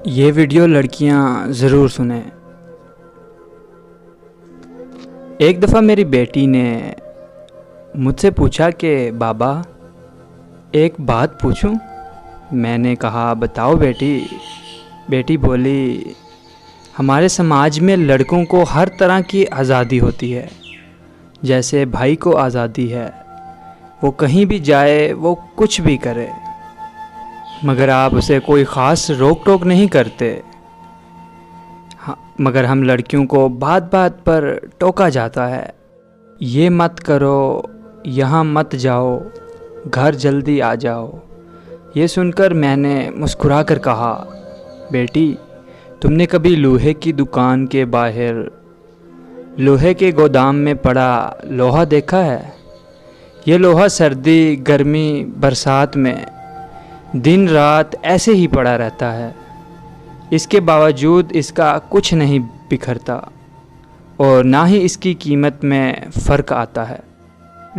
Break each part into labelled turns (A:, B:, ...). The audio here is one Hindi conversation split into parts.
A: ये वीडियो लड़कियां ज़रूर सुने। एक दफ़ा मेरी बेटी ने मुझसे पूछा कि बाबा एक बात पूछूं। मैंने कहा बताओ बेटी। बेटी बोली हमारे समाज में लड़कों को हर तरह की आज़ादी होती है, जैसे भाई को आज़ादी है, वो कहीं भी जाए, वो कुछ भी करे, मगर आप उसे कोई ख़ास रोक टोक नहीं करते। हाँ, मगर हम लड़कियों को बात बात पर टोका जाता है, ये मत करो, यहाँ मत जाओ, घर जल्दी आ जाओ। ये सुनकर मैंने मुस्कुरा कर कहा बेटी तुमने कभी लोहे की दुकान के बाहर लोहे के गोदाम में पड़ा लोहा देखा है? ये लोहा सर्दी गर्मी बरसात में दिन रात ऐसे ही पड़ा रहता है, इसके बावजूद इसका कुछ नहीं बिखरता और ना ही इसकी कीमत में फ़र्क आता है।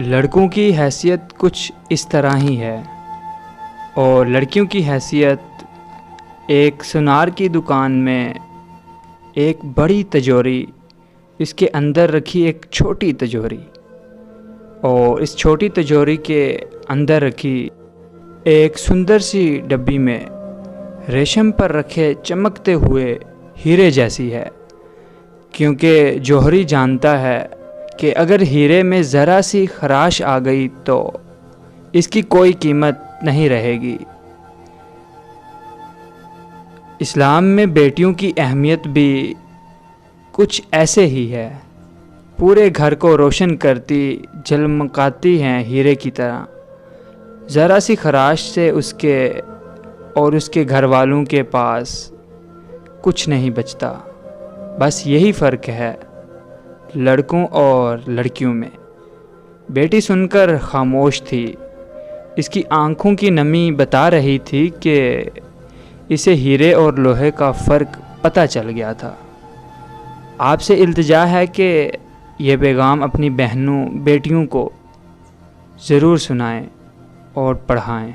A: लड़कों की हैसियत कुछ इस तरह ही है और लड़कियों की हैसियत एक सुनार की दुकान में एक बड़ी तिजोरी, इसके अंदर रखी एक छोटी तिजोरी और इस छोटी तिजोरी के अंदर रखी एक सुंदर सी डब्बी में रेशम पर रखे चमकते हुए हीरे जैसी है, क्योंकि जौहरी जानता है कि अगर हीरे में ज़रा सी खराश आ गई तो इसकी कोई कीमत नहीं रहेगी। इस्लाम में बेटियों की अहमियत भी कुछ ऐसे ही है, पूरे घर को रोशन करती, झलमकाती हैं हीरे की तरह। ज़रा सी खराश से उसके और उसके घर वालों के पास कुछ नहीं बचता। बस यही फ़र्क है लड़कों और लड़कियों में। बेटी सुनकर खामोश थी, इसकी आंखों की नमी बता रही थी कि इसे हीरे और लोहे का फ़र्क पता चल गया था। आपसे इल्तिजा है कि ये पैगाम अपनी बहनों बेटियों को ज़रूर सुनाएं और पढ़ाएं।